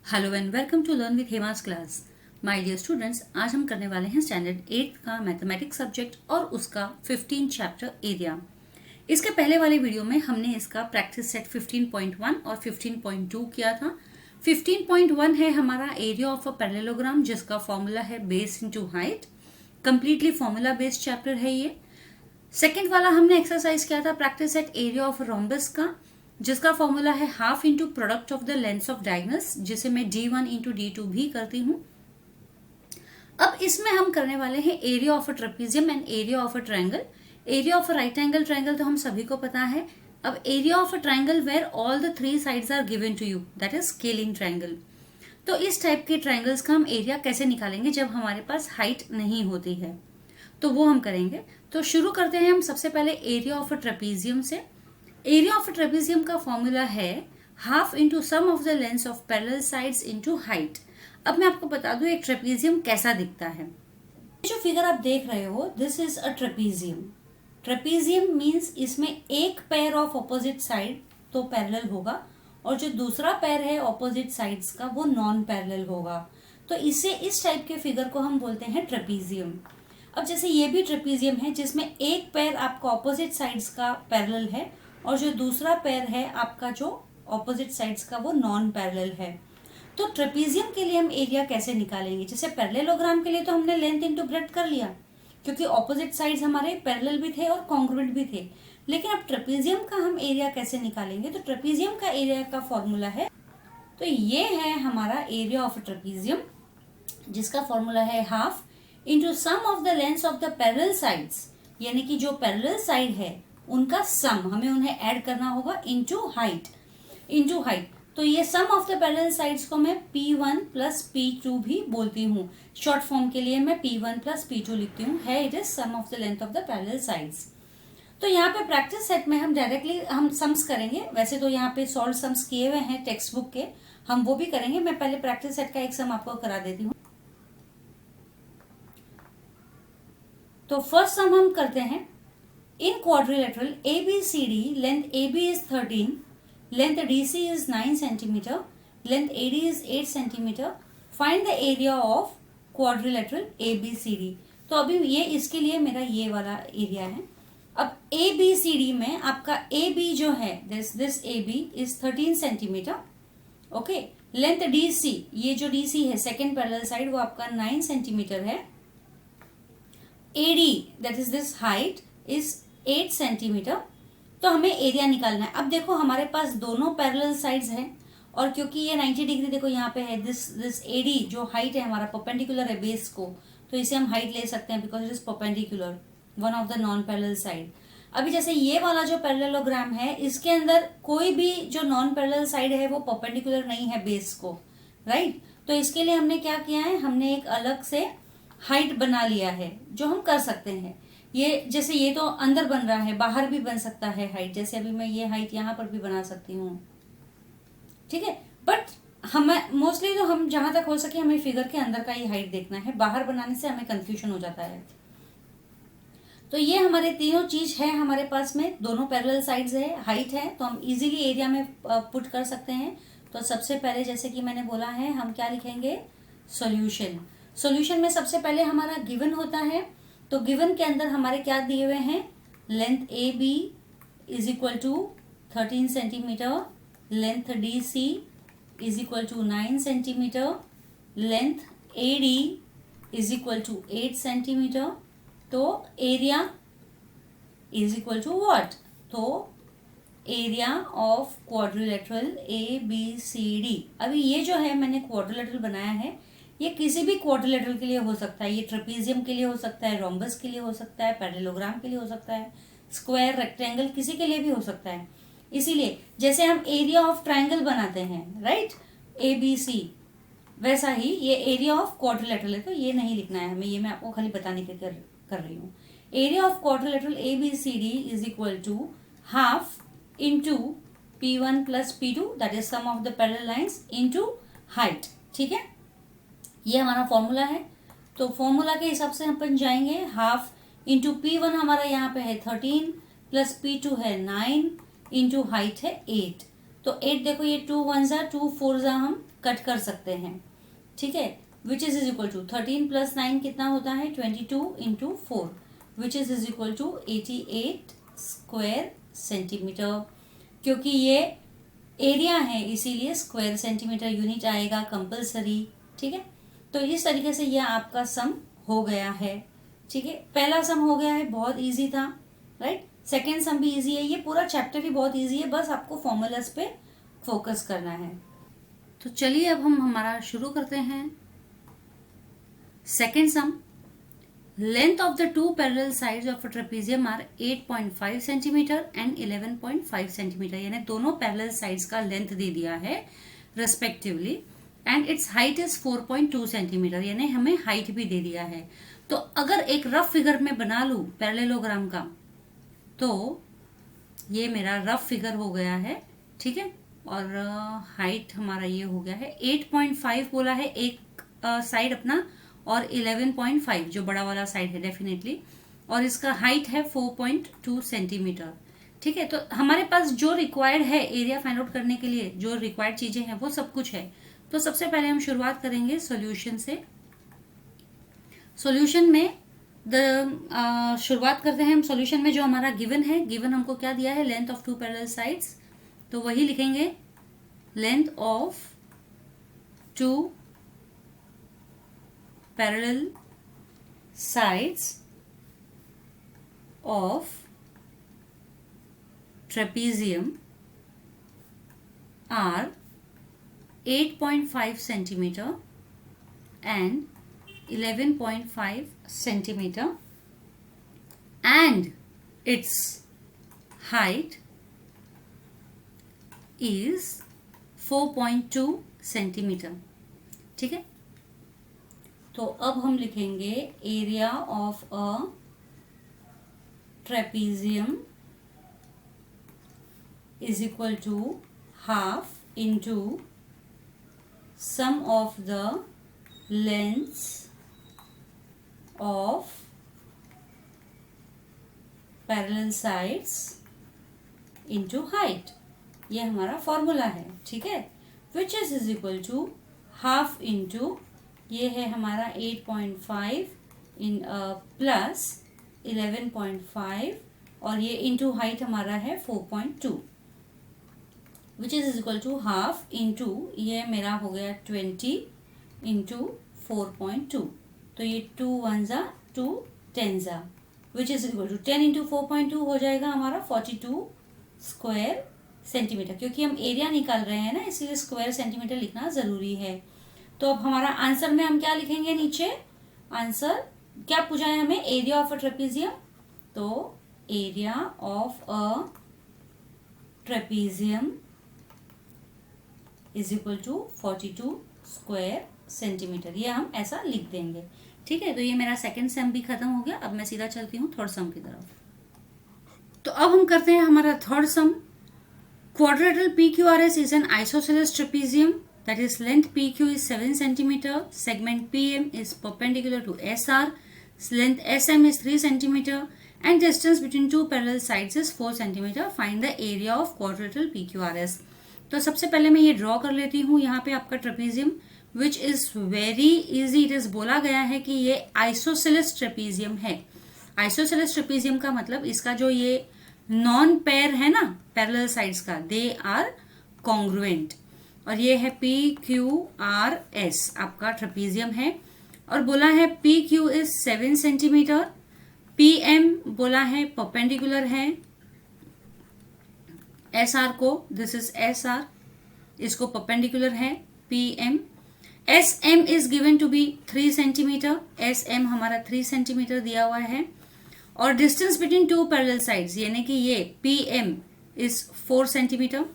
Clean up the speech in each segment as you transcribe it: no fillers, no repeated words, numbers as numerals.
Hello and welcome to learn with Hema's class. My dear students, आज हम करने वाले हैं स्टैंडर्ड 8 का मैथमेटिक्स सब्जेक्ट और उसका 15 चैप्टर एरिया। इसके पहले वाले वीडियो में हमने इसका प्रैक्टिस सेट 15.1 और 15.2 किया था। 15.1 है हमारा एरिया ऑफ अ पैरेललोग्राम, जिसका फॉर्मूला है base into height. Completely formula based chapter है ये। सेकेंड वाला हमने एक्सरसाइज किया था practice set area of rhombus का, जिसका फॉर्मूला है half into product of the lengths of diagonals, जिसे मैं d1 इंटू d2 भी करती हूँ। अब इसमें हम करने वाले हैं area of a trapezium and area of a triangle. Area of a right angle triangle तो हम सभी को पता है। अब area of a triangle where all the 3 sides are given to you, that is scalene triangle. तो इस type के ट्रायंगल्स का हम एरिया कैसे निकालेंगे जब हमारे पास हाइट नहीं होती है, तो वो हम करेंगे। तो शुरू करते हैं हम सबसे पहले एरिया ऑफ अ ट्रेपीजियम से। एरिया ऑफ ट्रेपीजियम का फॉर्मूला है half into sum of the lengths of parallel sides into height. अब मैं आपको बता दूं एक ट्रेपीजियम कैसा दिखता है। जो फिगर आप देख रहे हो, this is a trapezium. Trapezium means इसमें एक पेयर ऑफ ऑपोजिट साइड तो पैरेलल होगा और जो दूसरा पेयर है ऑपोजिट साइड्स का वो नॉन पैरेलल होगा। तो इसे इस टाइप के फिगर को हम बोलते हैं ट्रेपीजियम। अब जैसे ये भी ट्रेपीजियम है जिसमें एक पेयर आपका ऑपोजिट साइड्स का पैरेलल है और जो दूसरा पेयर है आपका जो ऑपोजिट साइड्स का वो नॉन पैरेलल है। तो ट्रेपीजियम के लिए हम एरिया कैसे निकालेंगे? जैसे पैरेललोग्राम के लिए तो हमने लेंथ इनटू ब्रेड्थ कर लिया, क्योंकि ऑपोजिट साइड्स हमारे पैरेलल भी थे और कॉन्ग्रुएंट भी थे। लेकिन अब ट्रेपीजियम का हम एरिया कैसे निकालेंगे? तो ट्रेपीजियम का एरिया का फॉर्मूला है, तो ये है हमारा एरिया ऑफ ट्रेपीजियम, जिसका फॉर्मूला है half into sum of the lengths of the parallel sides, यानी कि जो पैरेलल साइड है उनका सम हमें उन्हें ऐड करना होगा इनटू हाइट। तो ये सम ऑफ द पैरेलल साइड्स को मैं P1 प्लस P2 भी बोलती हूँ। शॉर्ट फॉर्म के लिए मैं P1 प्लस P2 लिखती हूँ, है it is sum of the length of the parallel sides. तो यहाँ पे प्रैक्टिस सेट में हम डायरेक्टली हम सम्स करेंगे। वैसे तो यहाँ पे सॉल्व सम्स किए हुए हैं टेक्स्ट बुक के, हम वो भी करेंगे। मैं पहले प्रैक्टिस सेट का एक सम आपको करा देती हूँ। तो फर्स्ट सम हम करते हैं। In quadrilateral ABCD, length AB is 13, length DC is 9 centimeter, length AD is 8 centimeter. Find the area of quadrilateral ABCD. तो अभी ये इसके लिए मेरा ये वाला एरिया है। अब ABCD में आपका AB जो है, this AB is 13 centimeter. Okay, length DC, ये जो DC है सेकेंड पैरेलल साइड, वो आपका 9 सेंटीमीटर है। AD, that is this height, is 8 centimetre. तो हमें एरिया निकालना है। अब देखो हमारे पास दोनों पैरेलल साइड्स हैं और क्योंकि ये 90 डिग्री देखो यहाँ पे है, दिस एडी जो हाइट है हमारा परपेंडिकुलर है बेस को, तो इसे हम हाइट ले सकते हैं because it is perpendicular one of the non parallel side. अभी जैसे ये वाला जो पैरेललोग्राम है, इसके अंदर कोई भी जो नॉन पैरेलल साइड है वो परपेंडिकुलर नहीं है बेस को, राइट। तो इसके लिए हमने क्या किया है, हमने एक अलग से हाइट बना लिया है जो हम कर सकते हैं। ये जैसे ये तो अंदर बन रहा है, बाहर भी बन सकता है हाइट। जैसे अभी मैं ये हाइट यहाँ पर भी बना सकती हूँ, ठीक है। बट हमें मोस्टली तो हम जहां तक हो सके हमें फिगर के अंदर का ही हाइट देखना है, बाहर बनाने से हमें कंफ्यूजन हो जाता है। तो ये हमारे तीनों चीज है हमारे पास में, दोनों पैरेलल साइड्स है, हाइट है, तो हम इजीली एरिया में पुट कर सकते हैं। तो सबसे पहले जैसे कि मैंने बोला है, हम क्या लिखेंगे, सॉल्यूशन। सॉल्यूशन में सबसे पहले हमारा गिवन होता है, तो गिवन के अंदर हमारे क्या दिए हुए हैं, length A B is equal to 13 centimetre, length D C is equal to 9 centimetre, length A D is equal to 8 centimetre. तो area is equal to what, तो area of quadrilateral A B C D. अभी ये जो है मैंने quadrilateral बनाया है, ये किसी भी क्वाड्रिलेटरल के लिए हो सकता है। ये ट्रेपीजियम के लिए हो सकता है, रोम्बस के लिए हो सकता है, पैरेललोग्राम के लिए हो सकता है, स्क्वायर, रेक्टेंगल, किसी के लिए भी हो सकता है। इसीलिए जैसे हम एरिया ऑफ ट्रायंगल बनाते हैं, राइट, ABC, वैसा ही ये एरिया ऑफ क्वाड्रिलेटरल है। तो ये नहीं लिखना है हमें, ये मैं आपको खाली बताने के कर रही हूँ। Area of quadrilateral ABCD is equal to half into P1 plus P2, that is sum of the parallel lines, into height, ठीक है। ये हमारा फॉर्मूला है। तो फॉर्मूला के हिसाब से अपन जाएंगे, हाफ इंटू P1 हमारा यहाँ पे है 13 प्लस P2 है 9 इंटू हाइट है 8। तो 8 देखो, ये 2 1 जा 2 4 जा हम कट कर सकते हैं, ठीक है। Which is equal to 13 plus 9 कितना होता है 22 into 4, which is equal to 88 square centimetre. क्योंकि ये एरिया है इसीलिए स्क्वायर सेंटीमीटर यूनिट आएगा कंपलसरी, ठीक है। तो इस तरीके से ये आपका सम हो गया है, ठीक है। पहला सम हो गया है, बहुत इजी था, राइट। सेकेंड सम भी इजी है, ये पूरा चैप्टर ही बहुत इजी है, बस आपको फॉर्मूलाज पे फोकस करना है। तो चलिए अब हम हमारा शुरू करते हैं। Second sum, length of the two parallel sides of a trapezium are 8.5 centimetre and 11.5 centimetre, यानी दोनों पैरेलल साइड्स का लेंथ दे दिया है respectively, and it's height is 4.2 centimetre, यानी हमें हाइट भी दे दिया है। तो अगर एक रफ फिगर में बना लूं पैरेललोग्राम का, तो ये मेरा रफ फिगर हो गया है, ठीक है। और हाइट हमारा ये हो गया है 8.5 बोला है एक साइड अपना, और 11.5 जो बड़ा वाला साइड है डेफिनेटली, और इसका हाइट है 4.2 सेंटीमीटर, ठीक है। तो हमारे पास जो रिक्वायर्ड है एरिया फाइंड आउट करने के लिए, जो रिक्वायर्ड चीजें हैं वो सब कुछ है। तो सबसे पहले हम शुरुआत करेंगे सॉल्यूशन से। सॉल्यूशन में शुरुआत करते हैं हम सॉल्यूशन में। जो हमारा गिवन है, गिवन हमको क्या दिया है, length of two parallel sides, तो वही लिखेंगे, length of two parallel sides of trapezium are 8.5 centimetre and 11.5 centimeter, and its height is 4.2 centimeter, ठीक है। तो अब हम लिखेंगे area of a trapezium is equal to half into sum of the lengths of parallel sides into height, ये हमारा formula है, ठीक है। which is equal to half into ये है हमारा 8.5 इन प्लस 11.5, और ये इंटू हाइट हमारा है 4.2, which is equal to half into ये मेरा हो गया 20 इंटू 4.2, तो ये 2 1 जा 2 10 जा, which is equal to 10 into 4.2 हो जाएगा हमारा 42 स्क्वायर सेंटीमीटर। क्योंकि हम एरिया निकाल रहे हैं ना, इसलिए स्क्वायर सेंटीमीटर लिखना जरूरी है। तो अब हमारा आंसर में हम क्या लिखेंगे, नीचे आंसर क्या पूछा है हमें, एरिया ऑफ अ ट्रेपेजियम, तो area of a trapezium is equal to 42 square centimetre, ये हम ऐसा लिख देंगे, ठीक है। तो ये मेरा सेकंड सम भी खत्म हो गया। अब मैं सीधा चलती हूँ थर्ड सम की तरफ। तो अब हम करते हैं हमारा third some. Quadrilateral PQRS is an isosceles trapezium, that is length PQ is 7 centimeter, segment PM is perpendicular to SR, length SM is 3 centimeter, and distance between two parallel sides is 4 centimeter. Find the area of quadrilateral PQRS. तो सबसे पहले मैं ये draw कर लेती हूँ यहाँ पे आपका trapezium, which is very easy. It is बोला गया है कि ये आइसोसेलेस ट्रेपेजियम है। आइसोसेलेस ट्रेपेजियम का मतलब इसका जो ये नॉन पेयर है ना पैरेलल साइड्स का, दे आर कॉन्ग्रुएंट, और ये है PQRS आपका ट्रेपेजियम है। और बोला है PQ इज 7 सेंटीमीटर, PM बोला है परपेंडिकुलर है SR को, दिस इज SR, इसको परपेंडिकुलर है PM। SM is given to be 3 centimetre, SM हमारा 3 सेंटीमीटर दिया हुआ है। और distance between two parallel sides यानी कि ये PM is 4 centimetre.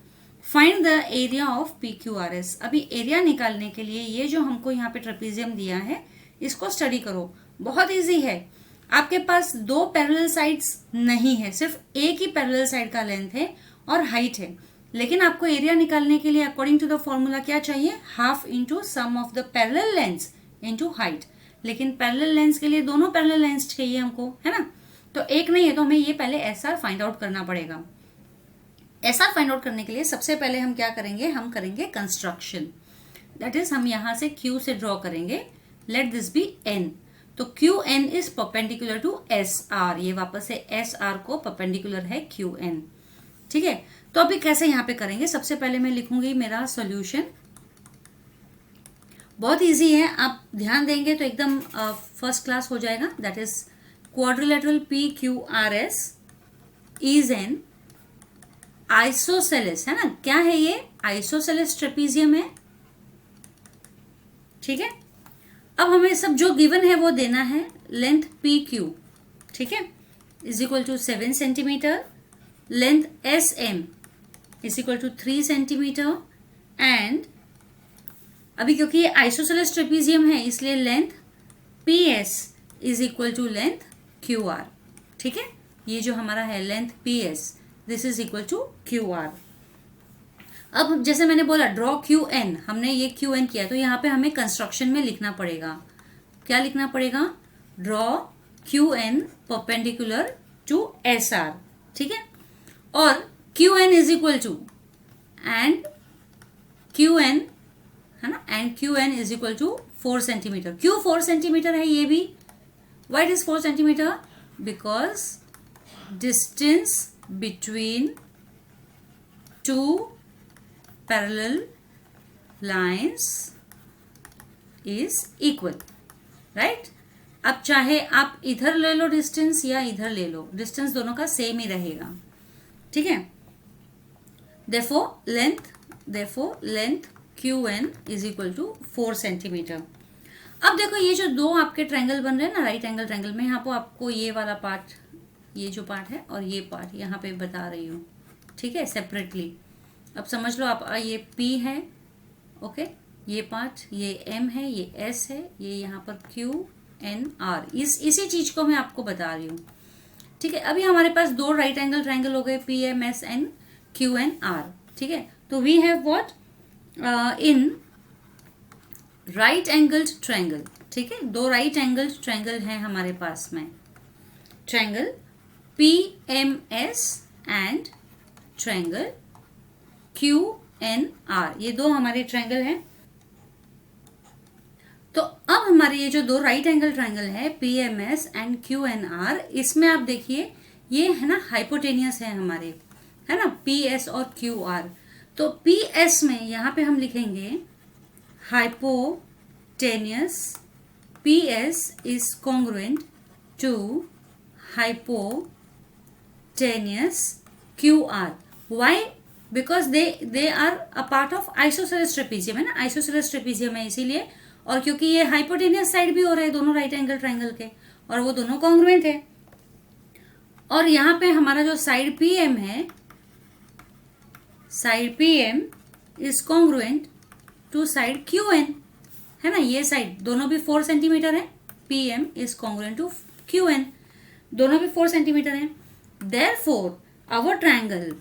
Find the area of PQRS। अभी एरिया निकालने के लिए ये जो हमको यहाँ पे ट्रेपेजियम दिया है इसको स्टडी करो, बहुत इजी है। आपके पास दो पैरेलल साइड्स नहीं है, सिर्फ एक ही पैरेलल साइड का लेंथ है और हाइट है, लेकिन आपको एरिया निकालने के लिए अकॉर्डिंग टू द फॉर्मूला क्या चाहिए, half into sum of the parallel lengths into height. लेकिन पैरेलल लेंथ्स के लिए दोनों पैरेलल लेंथ्स चाहिए हमको, है ना। तो एक नहीं है तो हमें ये पहले SR फाइंड आउट करना पड़ेगा। SR फाइंड आउट करने के लिए सबसे पहले हम क्या करेंगे, हम करेंगे कंस्ट्रक्शन। दैट इज हम यहां से Q से ड्रॉ करेंगे, लेट दिस बी N। तो QN is perpendicular to SR, ये वापस से SR को परपेंडिकुलर है QN। ठीक है, तो अभी कैसे यहां पे करेंगे, सबसे पहले मैं लिखूंगी मेरा सॉल्यूशन। बहुत इजी है, आप ध्यान देंगे तो एकदम फर्स्ट क्लास हो जाएगा। That is quadrilateral PQRS is an isosceles, है ना, क्या है ये, आइसोसेलेस ट्रेपीजियम है। ठीक है, अब हमें सब जो गिवन है वो देना है। लेंथ PQ, ठीक है, is equal to 7 centimetre, length SM is equal to 3 centimetre, and अभी क्योंकि ये आइसोसेलेस ट्रेपीजियम है इसलिए length PS is equal to length QR। ठीक है, ये जो हमारा है length PS, this is equal to QR। अब जैसे मैंने बोला ड्रॉ QN, हमने ये QN किया तो यहाँ पे हमें कंस्ट्रक्शन में लिखना पड़ेगा। क्या लिखना पड़ेगा, draw QN perpendicular to SR। ठीक है, और QN is equal to and QN, है ना, and QN is equal to 4 centimetre. क्यों 4 सेंटीमीटर है ये भी, why it is 4 centimetre, because distance between two parallel lines is equal, right. अब चाहे आप इधर ले लो डिस्टेंस या इधर ले लो, डिस्टेंस दोनों का सेम ही रहेगा। ठीक है, therefore length QN is equal to 4 centimetre. अब देखो ये जो दो आपके ट्रायंगल बन रहे हैं ना, राइट एंगल ट्रायंगल में, यहाँ पे आपको ये वाला पार्ट, ये जो पार्ट है और ये पार्ट यहाँ पे बता रही हूँ। ठीक है, सेपरेटली। अब समझ लो आप, ये P है, ओके, ये पार्ट, ये M है, ये S है, ये यहाँ पर QNR, इसी चीज को मैं आपको बता रही हूँ। ठीक है, अभी हमारे पास दो राइट एंगल ट्रायंगल हो गए, PMS एंड QNR। ठीक है, तो we have what in right angled triangle. ठीक है, दो राइट एंगल्ड ट्रायंगल हैं हमारे पास में, triangle PMS and triangle QNR, ये दो हमारे ट्रायंगल हैं। तो अब हमारे ये जो दो राइट एंगल ट्रायंगल है PMS एंड QNR, इसमें आप देखिए ये है ना हाइपोटेनियस है हमारे, है ना, PS और QR। तो PS में यहाँ पे हम लिखेंगे hypotenuse, PS is congruent to hypotenuse QR। Why, because they are a part of isosceles trapezium, है ना, आइसोसेलेस ट्रेपीजियम है इसीलिए, और क्योंकि ये हाइपोटेनियस साइड भी हो रहे हैं दोनों राइट एंगल ट्रायंगल के, और वो दोनों कॉन्ग्रुएंट है। और यहाँ पे हमारा जो साइड PM है, side PM is congruent to side QN, है ना, ये साइड दोनों भी 4 सेंटीमीटर है, PM is congruent to QN, दोनों भी 4 सेंटीमीटर है। Therefore our triangle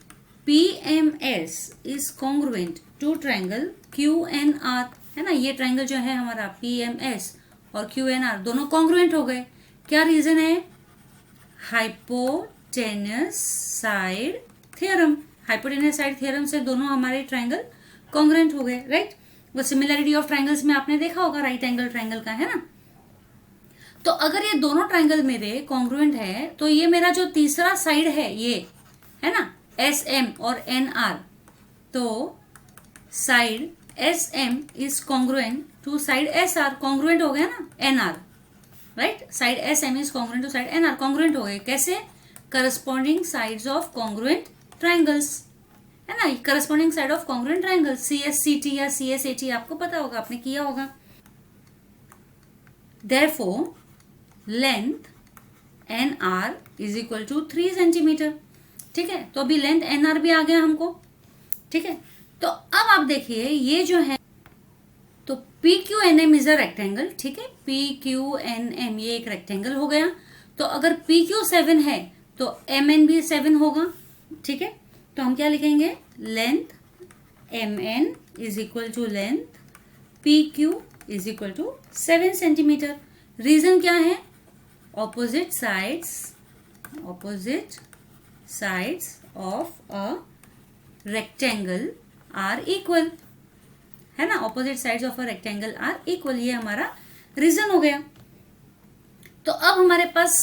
PMS is congruent to triangle QNR, है ना, ये ट्रायंगल जो है हमारा PMS और QNR दोनों कॉन्ग्रुएंट हो गए। क्या रीजन है, hypotenuse side theorem, hypotenuse side theorem से दोनों हमारे ट्रायंगल कॉन्ग्रुएंट हो गए, राइट। वो सिमिलरिटी ऑफ ट्रायंगल्स में आपने देखा होगा राइट एंगल ट्रायंगल का, है ना। तो अगर ये दोनों ट्रायंगल मेरे कॉन्ग्रुएंट है तो ये मेरा जो तीसरा साइड है ये, है ना, SM और NR, तो side SM is congruent to side SR, congruent हो गया ना NR, right, side SM is congruent to side NR, congruent हो गए कैसे, corresponding sides of congruent triangles, है ना, corresponding side of congruent triangle, CSCT या CSAT आपको पता होगा, आपने किया होगा। Therefore length NR is equal to 3 centimetre. ठीक है, तो अभी लेंथ NR भी आ गया हमको। ठीक है, तो अब आप देखिए ये जो है, तो PQNM इज अ रेक्टेंगल। ठीक है, PQNM ये एक रेक्टेंगल हो गया। तो अगर PQ 7 है तो MN भी 7 होगा। ठीक है, तो हम क्या लिखेंगे, length MN is equal to length PQ is equal to 7 centimetre. Reason क्या है, opposite sides of a rectangle are equal. है ना, opposite sides of a rectangle are equal, ये हमारा रीजन हो गया। तो अब हमारे पास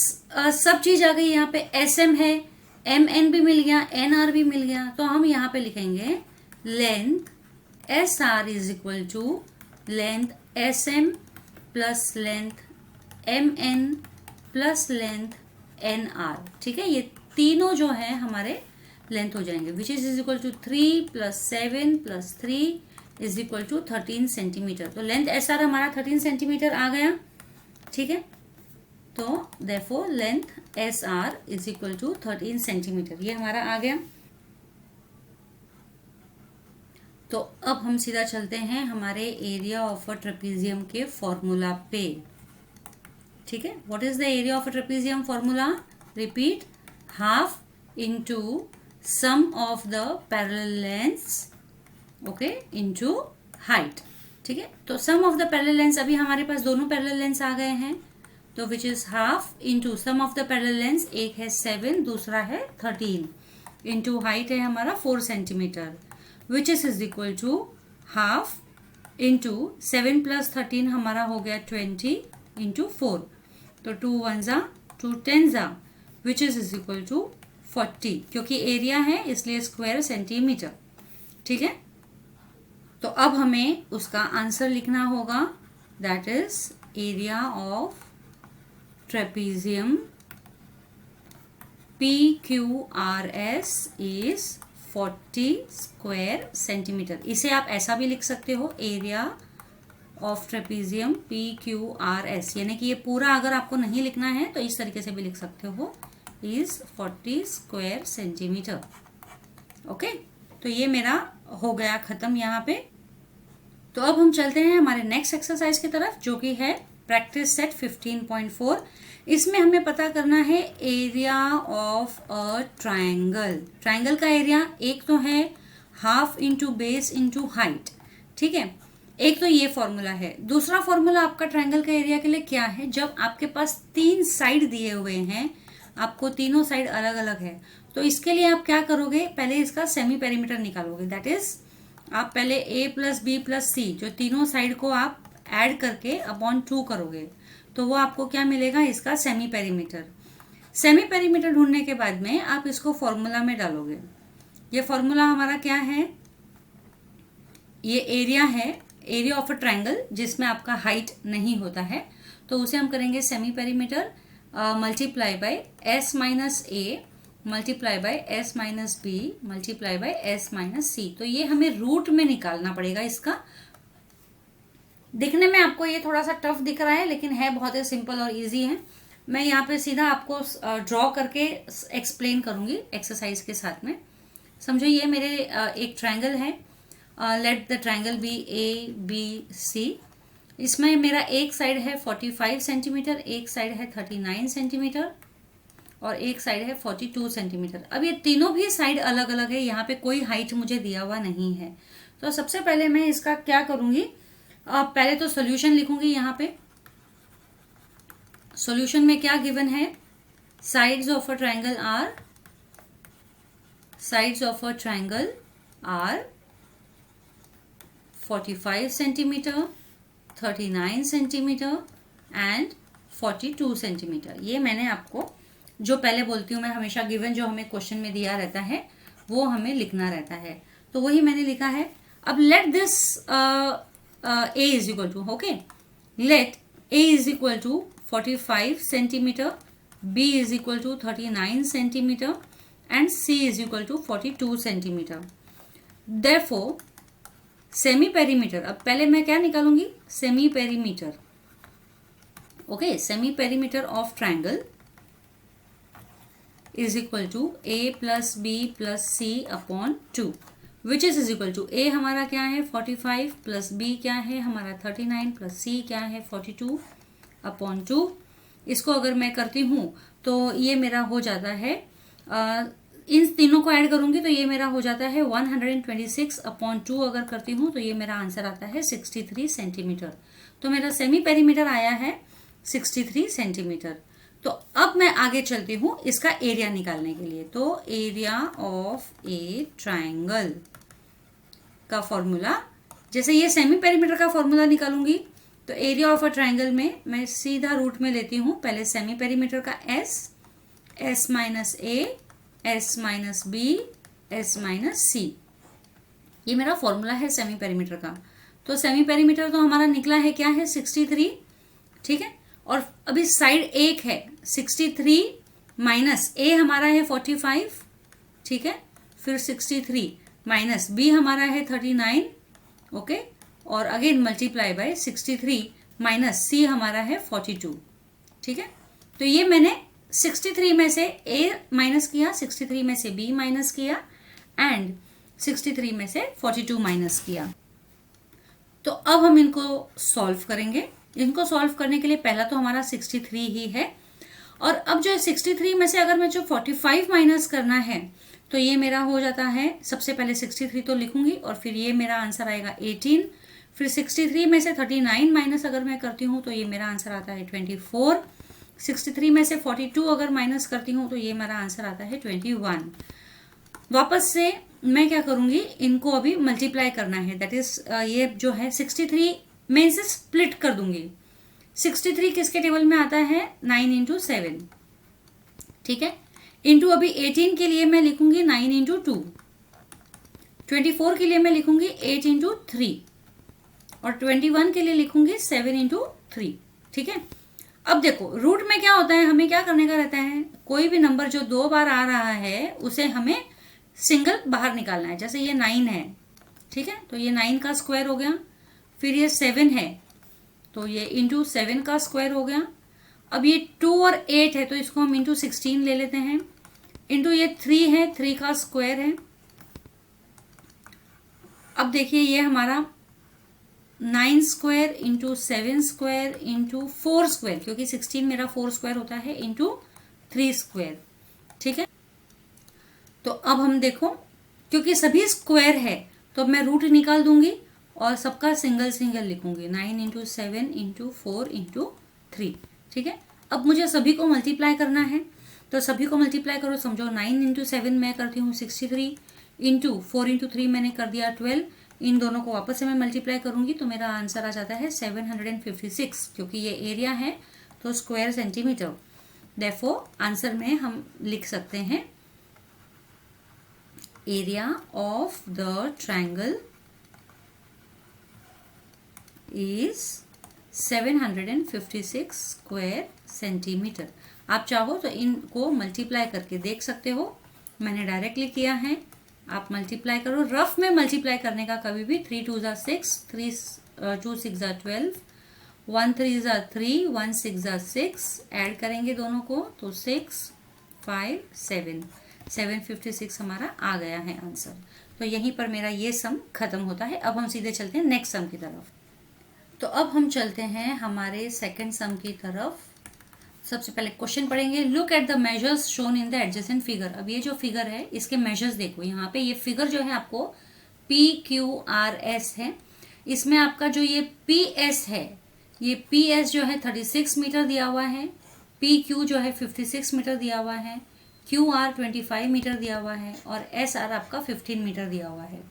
सब चीज आ गई, यहाँ पे एस एम है, एम एन भी मिल गया, एन आर भी मिल गया। तो हम यहाँ पे लिखेंगे length S R is equal to length S M plus length M N plus length N R. ठीक है, ये तीनों जो है हमारे लेंथ हो जाएंगे, which is equal to 3 + 7 + 3 is equal to 13 centimetre. तो लेंथ एस आर हमारा 13 सेंटीमीटर आ गया। ठीक है, तो therefore length S R is equal to 13 centimetre, ये हमारा आ गया। तो अब हम सीधा चलते हैं हमारे एरिया ऑफ अ ट्रेपीजियम के फॉर्मूला पे। ठीक है, what is the area of a trapezium formula? Repeat, half into sum of the parallel lengths, okay, into height. ठीक है, तो sum of the parallel lengths, अभी हमारे पास दोनों पैरेलल लेंथ्स आ गए हैं, तो which is half into sum of the parallel lengths, एक है 7 दूसरा है 13, इंटू हाइट है हमारा 4 centimetre, which is equal to half into 7 + 13 हमारा हो गया 20 इंटू 4, तो 2 1 ज़ा 2 10 ज़ा, विच इज इक्वल टू 40, क्योंकि एरिया है इसलिए स्क्वायर सेंटीमीटर। ठीक है, तो अब हमें उसका आंसर लिखना होगा, that is area of trapezium PQRS is 40 square centimetre. इसे आप ऐसा भी लिख सकते हो, एरिया ऑफ ट्रेपीजियम PQRS, यानी कि ये पूरा अगर आपको नहीं लिखना है तो इस तरीके से भी लिख सकते हो, इज 40 स्क्वायर सेंटीमीटर। ओके, तो ये मेरा हो गया खत्म यहाँ पे। तो अब हम चलते हैं हमारे नेक्स्ट एक्सरसाइज की तरफ, जो कि है प्रैक्टिस सेट 15.4। इसमें हमें पता करना है area of a triangle. Triangle का एरिया एक तो है half into base into height. ठीक है, एक तो ये फॉर्मूला है। दूसरा फॉर्मूला आपका ट्रायंगल का एरिया के लिए क्या है, जब आपके पास 3 साइड दिए हुए हैं, आपको तीनों साइड अलग अलग है, तो इसके लिए आप क्या करोगे, पहले इसका सेमी पेरीमीटर निकालोगे। दैट इज आप पहले a + b + c, जो तीनों साइड को आप ऐड करके अपॉन 2 करोगे, तो वो आपको क्या मिलेगा, इसका सेमी पेरीमीटर। सेमी पेरीमीटर ढूंढने के बाद में आप इसको फॉर्मूला में डालोगे। ये फॉर्मूला हमारा क्या है, ये एरिया है, एरिया ऑफ अ ट्रायंगल जिसमें आपका हाइट नहीं होता है, तो उसे हम करेंगे semi perimeter multiply by s - a multiply by s - b multiply by s - c। तो ये हमें रूट में निकालना पड़ेगा इसका। दिखने में आपको ये थोड़ा सा टफ दिख रहा है, लेकिन है बहुत ही सिंपल और इजी है। मैं यहाँ पे सीधा आपको ड्रॉ करके एक्सप्लेन करूंगी एक्सरसाइज के साथ में। समझो ये मेरे एक ट्रायंगल है, let the triangle be ABC। इसमें मेरा एक साइड है 45 सेंटीमीटर, एक साइड है 39 सेंटीमीटर और एक साइड है 42 सेंटीमीटर। अब ये तीनों भी साइड अलग अलग है, यहाँ पे कोई हाइट मुझे दिया हुआ नहीं है। तो सबसे पहले मैं इसका क्या करूंगी, पहले तो सॉल्यूशन लिखूंगी। यहाँ पे सॉल्यूशन में क्या गिवन है, sides of a triangle are, sides of a triangle are 45 centimetre, 39 centimetre and 42 centimetre. ये मैंने आपको जो पहले बोलती हूँ मैं हमेशा, गिवन जो हमें क्वेश्चन में दिया रहता है वो हमें लिखना रहता है, तो वही मैंने लिखा है। अब let this a is equal to, okay, let a is equal to 45 centimetre, b is equal to 39 centimetre and c is equal to 42 centimetre. Therefore semi perimeter, अब पहले मैं क्या निकालूंगी, semi perimeter. Okay, semi perimeter of triangle is equal to a + b + c upon 2, which is equal to a हमारा क्या है 45 + b क्या है हमारा 39 + c क्या है 42 अपॉन 2। इसको अगर मैं करती हूँ तो ये मेरा हो जाता है, इन तीनों को ऐड करूंगी तो ये मेरा हो जाता है 126 अपॉन 2। अगर करती हूँ तो ये मेरा आंसर आता है 63 सेंटीमीटर। तो मेरा सेमी पेरीमीटर आया है 63 सेंटीमीटर। तो अब मैं आगे चलती हूँ इसका एरिया निकालने के लिए। तो एरिया ऑफ ए ट्रायंगल का फॉर्मूला जैसे ये सेमी पेरीमीटर का फॉर्मूला निकालूंगी तो एरिया ऑफ अ ट्राइंगल में मैं सीधा रूट में लेती हूँ पहले सेमी पेरीमीटर का S minus A, S minus B, S minus C. ये मेरा फॉर्मूला है सेमी पेरीमीटर का। तो सेमी पेरीमीटर तो हमारा निकला है क्या है 63, ठीक है। और अभी साइड एक है 63 माइनस ए हमारा है 45, ठीक है। फिर 63 माइनस बी हमारा है 39, ओके। और अगेन मल्टीप्लाई बाय 63 माइनस सी हमारा है 42, ठीक है। तो ये मैंने 63 में से ए माइनस किया, 63 में से बी माइनस किया एंड 63 में से 42 माइनस किया। तो अब हम इनको सॉल्व करेंगे। इनको सॉल्व करने के लिए पहला तो हमारा 63 ही है, और अब जो 63 में से अगर मैं जो 45 माइनस करना है तो ये मेरा हो जाता है, सबसे पहले 63 तो लिखूंगी और फिर ये मेरा आंसर आएगा 18। फिर 63 में से 39 माइनस अगर मैं करती हूँ तो ये मेरा आंसर आता है 24। 63 में से 42 अगर माइनस करती हूँ तो ये मेरा आंसर आता है 21। वापस से मैं क्या करूंगी, इनको अभी मल्टीप्लाई करना है, दैट इज ये जो है 63 में इसे स्प्लिट कर दूंगी। 63 किसके टेबल में आता है 9 इंटू 7, ठीक है। इंटू अभी 18 के लिए मैं लिखूंगी 9 इंटू 2, 24 के लिए मैं लिखूंगी 8 इंटू 3 और 21 के लिए लिखूंगी 7 इंटू 3, ठीक है। अब देखो रूट में क्या होता है, हमें क्या करने का रहता है, कोई भी नंबर जो 2 बार आ रहा है उसे हमें सिंगल बाहर निकालना है। जैसे ये 9 है, ठीक है, तो ये 9 का स्क्वायर हो गया। फिर ये 7 है तो ये इंटू 7 का स्क्वायर हो गया। अब ये 2 और 8 है तो इसको हम इंटू 16 ले लेते हैं। इंटू ये 3 है, 3 का स्क्वायर है। अब देखिए ये हमारा 9 square into 7 square into 4 square, क्योंकि 16 मेरा 4 स्क्वायर होता है, इंटू 3 स्क्वायर, ठीक है। तो अब हम देखो क्योंकि सभी स्क्वायर है तो मैं रूट निकाल दूंगी और सबका सिंगल सिंगल लिखूंगी, 9 इंटू 7 इंटू 4 इंटू 3, ठीक है। अब मुझे सभी को मल्टीप्लाई करना है तो सभी को मल्टीप्लाई करो। समझो 9 इंटू 7 मैं करती हूँ 63, इंटू 4 इंटू 3 मैंने कर दिया 12। इन दोनों को वापस से मैं मल्टीप्लाई करूंगी तो मेरा आंसर आ जाता है 756, क्योंकि ये एरिया है तो स्क्वायर सेंटीमीटर। देयरफॉर आंसर में हम लिख सकते हैं area of the triangle is 756 square centimetre. आप चाहो तो इनको मल्टीप्लाई करके देख सकते हो, मैंने डायरेक्टली किया है, आप मल्टीप्लाई करो। रफ में मल्टीप्लाई करने का कभी भी 3 2 ज़ा 6, 3 2 6 ज़ा 12, 1 3 ज़ा 3, 1 6 ज़ा 6, ऐड करेंगे दोनों को तो 6 5 7, 756 हमारा आ गया है आंसर। तो यहीं पर मेरा ये सम खत्म होता है। अब हम सीधे चलते हैं नेक्स्ट सम की तरफ। तो अब हम चलते हैं हमारे सेकंड सम की तरफ। सबसे पहले क्वेश्चन पढ़ेंगे, look at the measures shown in the adjacent figure. अब ये जो फिगर है इसके मेजर्स देखो, यहाँ पे ये फिगर जो है आपको PQRS है। इसमें आपका जो ये PS है, ये PS जो है 36 मीटर दिया हुआ है, PQ जो है 56 मीटर दिया हुआ है, QR 25 मीटर दिया हुआ है और SR आपका 15 मीटर दिया हुआ है।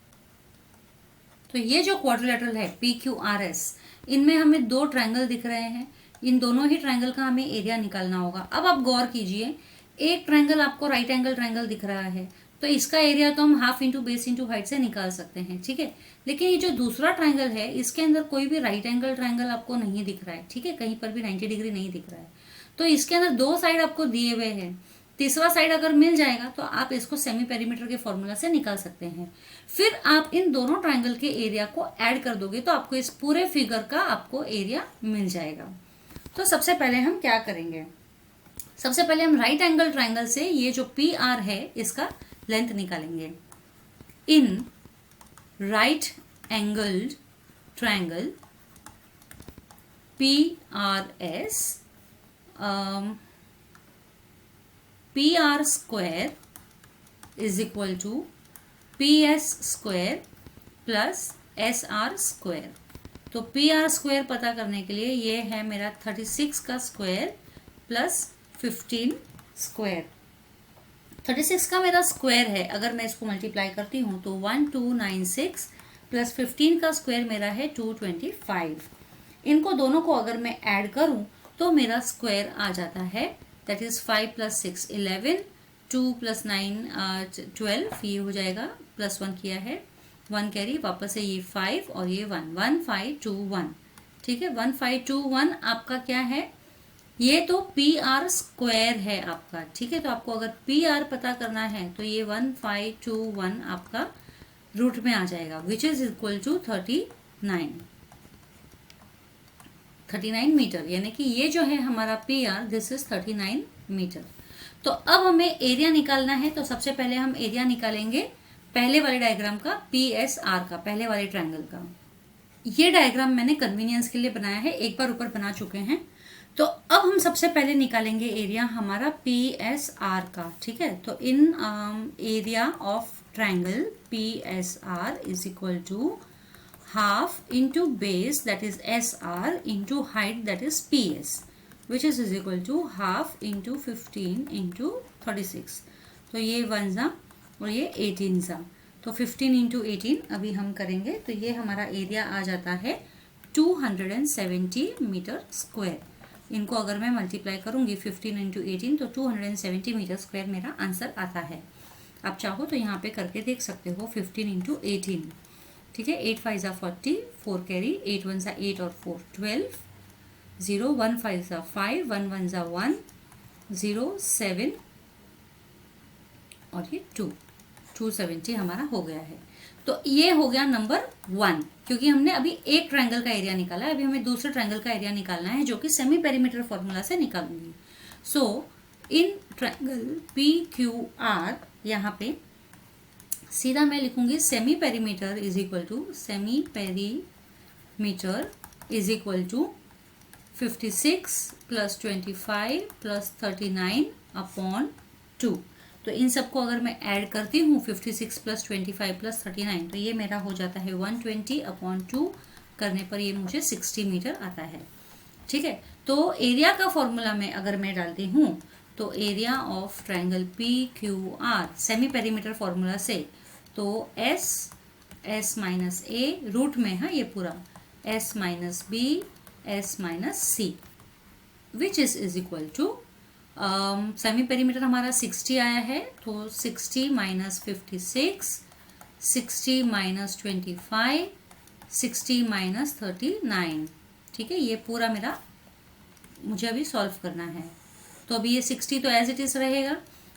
तो ये जो क्वाड्रिलेटरल है PQRS, इनमें हमें दो ट्रायंगल दिख रहे हैं। इन दोनों ही ट्रायंगल का हमें एरिया निकालना होगा। अब आप गौर कीजिए, एक ट्रायंगल आपको राइट एंगल ट्रायंगल दिख रहा है तो इसका एरिया तो हम half into base into height से निकाल सकते हैं, ठीक है। लेकिन ये जो दूसरा ट्रायंगल है इसके अंदर कोई भी राइट एंगल ट्रायंगल आपको नहीं दिख रहा है, ठीक है, कहीं पर भी 90 डिग्री नहीं दिख रहा है। तो इसके अंदर दो साइड आपको दिए हुए हैं, तीसरा साइड अगर मिल जाएगा तो आप इसको सेमी पेरीमीटर के फॉर्मूला से निकाल सकते हैं। फिर आप इन दोनों ट्रायंगल के एरिया को ऐड कर दोगे तो आपको इस पूरे फिगर का आपको एरिया मिल जाएगा। तो सबसे पहले हम क्या करेंगे, सबसे पहले हम राइट एंगल ट्रायंगल से ये जो PR है इसका लेंथ निकालेंगे। In right angled triangle PRS, PR square is equal to PS square plus SR square. तो PR स्क्वायर पता करने के लिए ये है मेरा 36 का स्क्वायर प्लस 15 स्क्वायर। 36 का मेरा स्क्वायर है, अगर मैं इसको मल्टीप्लाई करती हूँ तो 1296 प्लस 15 का स्क्वायर मेरा है 225। इनको दोनों को अगर मैं ऐड करूं तो मेरा स्क्वायर आ जाता है, दैट इज 5 + 6 11, 2 + 9 12, ये हो जाएगा, +1 किया है, 1 कैरी, वापस से ये 5 और ये 1, 1521। ठीक है, 1521 आपका क्या है, ये तो PR स्क्वायर है आपका। ठीक है, तो आपको अगर PR पता करना है तो ये 1521 आपका रूट में आ जाएगा, which is equal to 39 metre, यानी कि ये जो है हमारा PR, दिस इज 39 मीटर। तो अब हमें एरिया निकालना है, तो सबसे पहले हम एरिया निकालेंगे पहले वाले डायग्राम का, PSR का, पहले वाले ट्रायंगल का। ये डायग्राम मैंने कन्वीनियंस के लिए बनाया है, एक बार ऊपर बना चुके हैं। तो अब हम सबसे पहले निकालेंगे एरिया हमारा PSR का। ठीक है, तो in area of triangle PSR is equal to half into base, that is SR, into height, that is PS, which is equal to half into 15 into 36। तो ये 1 जा और ये 18 जा, तो 15 इंटू 18 अभी हम करेंगे, तो ये हमारा एरिया आ जाता है 270 मीटर स्क्वायर। इनको अगर मैं मल्टीप्लाई करूंगी 15 इंटू 18 तो 270 मीटर स्क्वायर मेरा आंसर आता है। आप चाहो तो यहाँ पे करके देख सकते हो, 15 इंटू 18। ठीक है, 8 5 जा 40, 4 कैरी, 8 1 जा 8 और 4 12, 0 1 5 जा 5, 1 1 जा 1, 0 7 और ये 2, 270 हमारा हो गया है। तो ये हो गया नंबर 1, क्योंकि हमने अभी एक ट्रायंगल का एरिया निकाला है, अभी हमें दूसरे ट्रायंगल का एरिया निकालना है, जो कि सेमी पेरीमीटर फॉर्मूला से निकालूंगी। सो इन ट्रायंगल PQR, यहाँ पे सीधा मैं लिखूंगी semi perimeter is equal to 56 + 25 + 39 upon 2। तो इन सबको अगर मैं ऐड करती हूँ 56 + 25 + 39, तो ये मेरा हो जाता है 120/2, करने पर ये मुझे 60 मीटर आता है। ठीक है, तो एरिया का फॉर्मूला में अगर मैं डालती हूँ तो area of triangle PQR semi perimeter formula से, तो S - A रूट में है ये पूरा, S - B S - C, which is equal to, semi perimeter हमारा 60 आया है, तो 60 - 56, 60 - 25, 60 - 39। ठीक है, ये पूरा मेरा मुझे अभी सॉल्व करना है। तो अभी ये 60 तो एज इट इज रहेगा।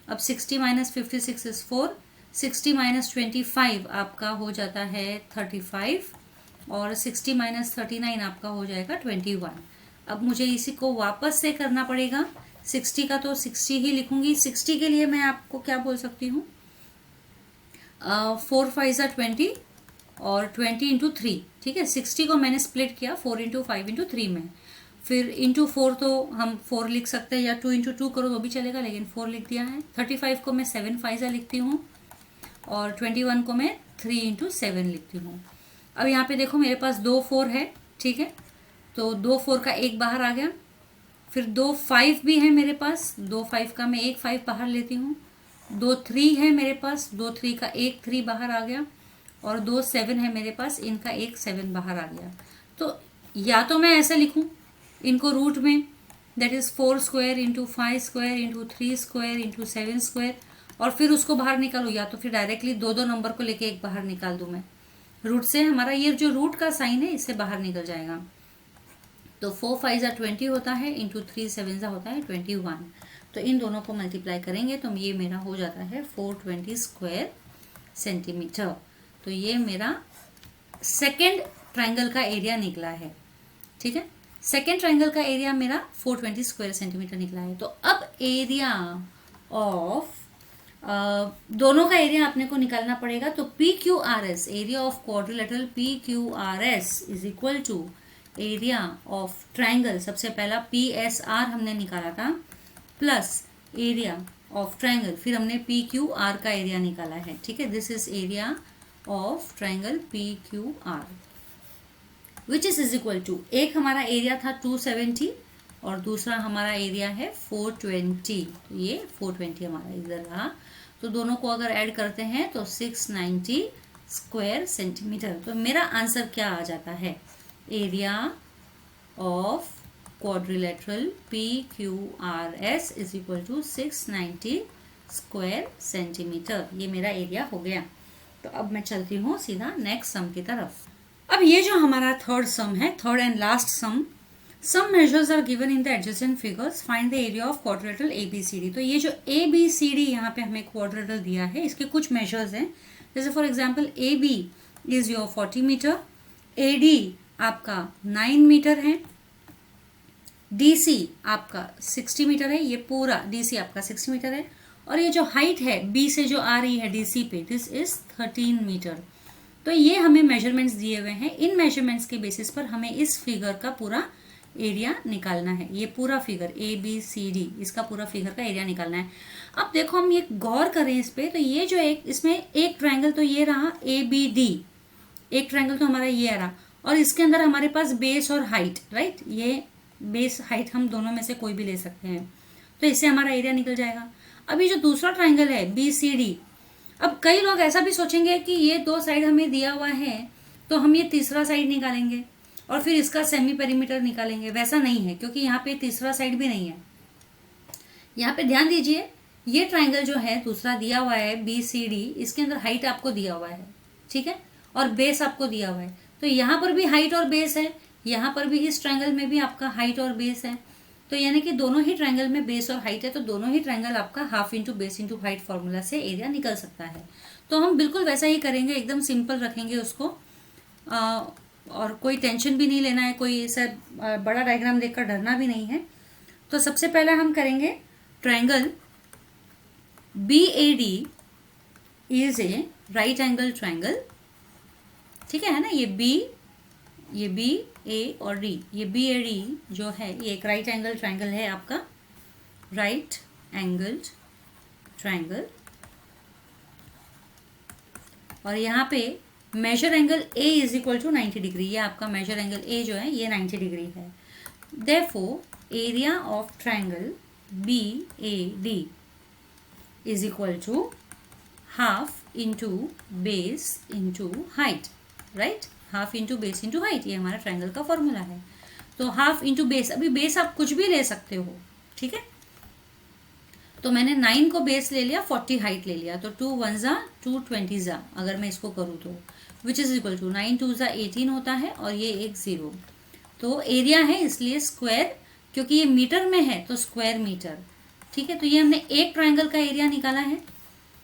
अब 60 - 56 इज 4, 60 - 25 आपका हो जाता है 35 और 60 - 39 आपका हो जाएगा 21। अब मुझे इसी को वापस से करना पड़ेगा, 60 का तो 60 ही लिखूंगी। 60 के लिए मैं आपको क्या बोल सकती हूँ, 4 5 जा 20 और 20 × 3। ठीक है, 60 को मैंने स्प्लिट किया 4 × 5 × 3 में, फिर इंटू 4 तो हम 4 लिख सकते हैं, या 2 × 2 करो तो भी चलेगा, लेकिन 4 लिख दिया है। 35 को मैं 7 5 लिखती हूँ और 21 को मैं 3 × 7 लिखती हूँ। अब यहाँ पे देखो मेरे पास 2 4 है। ठीक है, तो 2 4 का एक बाहर आ गया, फिर 2 5 भी है मेरे पास, 2 5 का मैं एक 5 बाहर लेती हूँ। 2 3 है मेरे पास, 2 3 का एक 3 बाहर आ गया, और 2 7 है मेरे पास, इनका एक 7 बाहर आ गया। तो या तो मैं ऐसे लिखूं इनको रूट में, that is 4 square into 5 square into 3 square into 7 square, और फिर उसको बाहर निकालूं, या तो फिर डायरेक्टली दो नंबर को लेके एक बाहर निकाल दूं मैं रूट से। हमारा ये जो रूट का साइन है इससे बाहर निकल जाएगा। तो 4 5 जा 20 होता है, इंटू 3 7 जा होता है 21। तो इन दोनों को मल्टीप्लाई करेंगे तो ये मेरा हो जाता है 420 स्क्वायर सेंटीमीटर। तो ये मेरा सेकेंड ट्रायंगल का एरिया निकला है। ठीक है, सेकेंड ट्रायंगल का एरिया मेरा 420 स्क्वायर सेंटीमीटर निकला है। तो अब एरिया ऑफ दोनों का एरिया आपने को निकालना पड़ेगा। तो PQRS, area of quadrilateral PQRS is equal to area of triangle, सबसे पहला PSR हमने निकाला था, प्लस एरिया ऑफ ट्रायंगल, फिर हमने PQR का एरिया निकाला है। ठीक है, this is area of triangle PQR, which is equal to, एक हमारा एरिया था 270 और दूसरा हमारा एरिया है 420। तो ये 420 हमारा इधर रहा। तो दोनों को अगर ऐड करते हैं तो 690 स्क्वायर सेंटीमीटर। तो मेरा आंसर क्या आ जाता है, area of quadrilateral PQRS is equal to 690 square centimetre. ये मेरा एरिया हो गया। तो अब मैं चलती हूँ सीधा नेक्स्ट सम की तरफ। अब ये जो हमारा थर्ड सम है, third and last sum, some measures are given in the adjacent figures, find the area of quadrilateral ABCD। तो ये जो ABCD यहाँ पे हमें क्वाड्रिलेटरल दिया है, इसके कुछ मेजर्स हैं। जैसे for example AB is your 40 metre, AD आपका 9 मीटर है, DC आपका 60 मीटर है, ये पूरा DC आपका 60 मीटर है, और ये जो हाइट है B से जो आ रही है DC पे, दिस इज 13 मीटर। तो ये हमें मेजरमेंट्स दिए हुए हैं। इन मेजरमेंट्स के बेसिस पर हमें इस फिगर का पूरा एरिया निकालना है। ये पूरा फिगर ABCD, इसका पूरा फिगर का एरिया निकालना है। अब देखो हम ये गौर करें इस पे, तो ये जो एक इसमें एक ट्रायंगल तो ये रहा ABD, एक ट्रायंगल तो हमारा ये आ रहा, और इसके अंदर हमारे पास बेस और हाइट, राइट, ये बेस हाइट हम दोनों में से कोई भी ले सकते हैं। तो इससे हमारा एरिया निकल जाएगा। अब ये जो दूसरा ट्रायंगल है BCD, अब कई लोग ऐसा भी सोचेंगे कि ये दो साइड हमें दिया हुआ है तो हम ये तीसरा साइड निकालेंगे और फिर इसका सेमी पेरीमीटर निकालेंगे। वैसा नहीं है, क्योंकि यहाँ पे तीसरा साइड भी नहीं है। यहाँ पे ध्यान दीजिए, ये ट्रायंगल जो है दूसरा दिया हुआ है BCD, इसके अंदर हाइट आपको दिया हुआ है, ठीक है, और बेस आपको दिया हुआ है। तो यहाँ पर भी हाइट और बेस है, यहाँ पर भी इस ट्रायंगल में भी आपका हाइट और बेस है। तो यानी कि दोनों ही ट्रायंगल में बेस और हाइट है, तो दोनों ही ट्रायंगल आपका half into base into height formula से एरिया निकल सकता है। तो हम बिल्कुल वैसा ही करेंगे, एकदम सिंपल रखेंगे उसको, और कोई टेंशन भी नहीं लेना है, कोई ऐसा बड़ा डायग्राम देखकर डरना भी नहीं है। तो सबसे पहले हम करेंगे triangle BAD is a right angle triangle, ठीक है ना, ये B A और D, ये BAD जो है ये एक राइट एंगल ट्रायंगल है आपका, राइट एंगल्ड ट्रायंगल। और यहाँ पे measure angle A is equal to 90 degree, ये आपका मेजर एंगल A जो है ये 90 डिग्री है। Therefore area of triangle BAD is equal to half into base into height, right, half into base into height, ये हमारा ट्रायंगल का formula है। तो हाफ इंटू बेस, अभी बेस आप कुछ भी ले सकते हो, ठीक है। तो मैंने 9 को बेस ले लिया, 40 हाइट ले लिया, तो 2 1 जा 2 20 जा, अगर मैं इसको करूँ तो विच इज इक्वल टू 9 2 जा 18 होता है, और ये एक 0। तो एरिया है इसलिए स्क्वायर, क्योंकि ये मीटर में है तो स्क्वायर मीटर, ठीक है। तो ये हमने एक ट्रायंगल का एरिया निकाला है।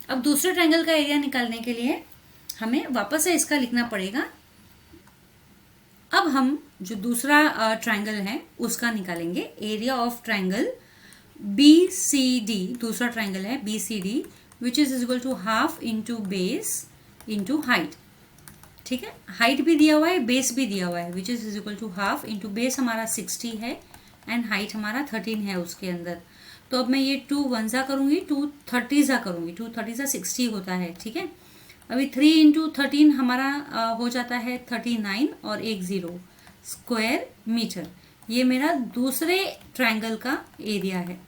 अब दूसरे ट्रायंगल का एरिया निकालने के लिए हमें वापस से इसका लिखना पड़ेगा। अब हम जो दूसरा ट्रायंगल है उसका निकालेंगे, एरिया ऑफ ट्रायंगल BCD, दूसरा ट्रायंगल है BCD which is equal to half into base into height, ठीक है। हाइट भी दिया हुआ है, बेस भी दिया हुआ है, which is equal to half into base हमारा 60 है एंड हाइट हमारा 13 है उसके अंदर। तो अब मैं ये 2 1 जा करूँगी, 2 30 जा करूँगी, 2 30 जा 60 होता है, ठीक है। अभी 3 इंटू 13 हमारा हो जाता है 39 और एक 0 स्क्वायर मीटर। ये मेरा दूसरे ट्रायंगल का एरिया है,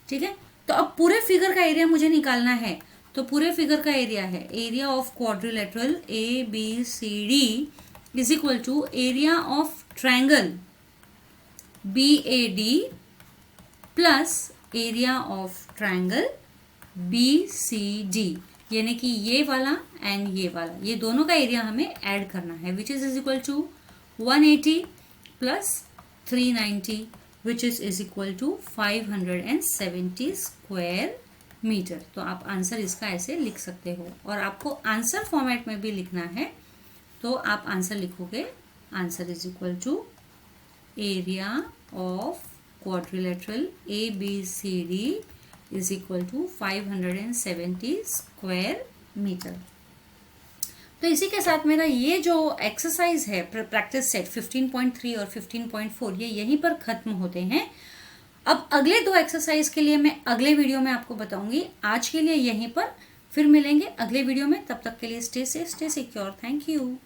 ठीक है। तो अब पूरे फिगर का एरिया मुझे निकालना है। तो पूरे फिगर का एरिया है area of quadrilateral ABCD is equal to area of triangle BAD plus area of triangle BCD, यानी कि ये वाला एंड ये वाला, ये दोनों का एरिया हमें ऐड करना है, which is equal to 180 plus 390 which is equal to 570 square metre. तो आप आंसर इसका ऐसे लिख सकते हो, और आपको आंसर फॉर्मेट में भी लिखना है। तो आप आंसर लिखोगे, answer is equal to area of quadrilateral ABCD is equal to 570 square metre. तो इसी के साथ मेरा ये जो एक्सरसाइज है प्रैक्टिस सेट 15.3 और 15.4 ये यहीं पर खत्म होते हैं। अब अगले 2 एक्सरसाइज के लिए मैं अगले वीडियो में आपको बताऊंगी। आज के लिए यहीं पर, फिर मिलेंगे अगले वीडियो में। तब तक के लिए stay safe, stay secure. Thank you.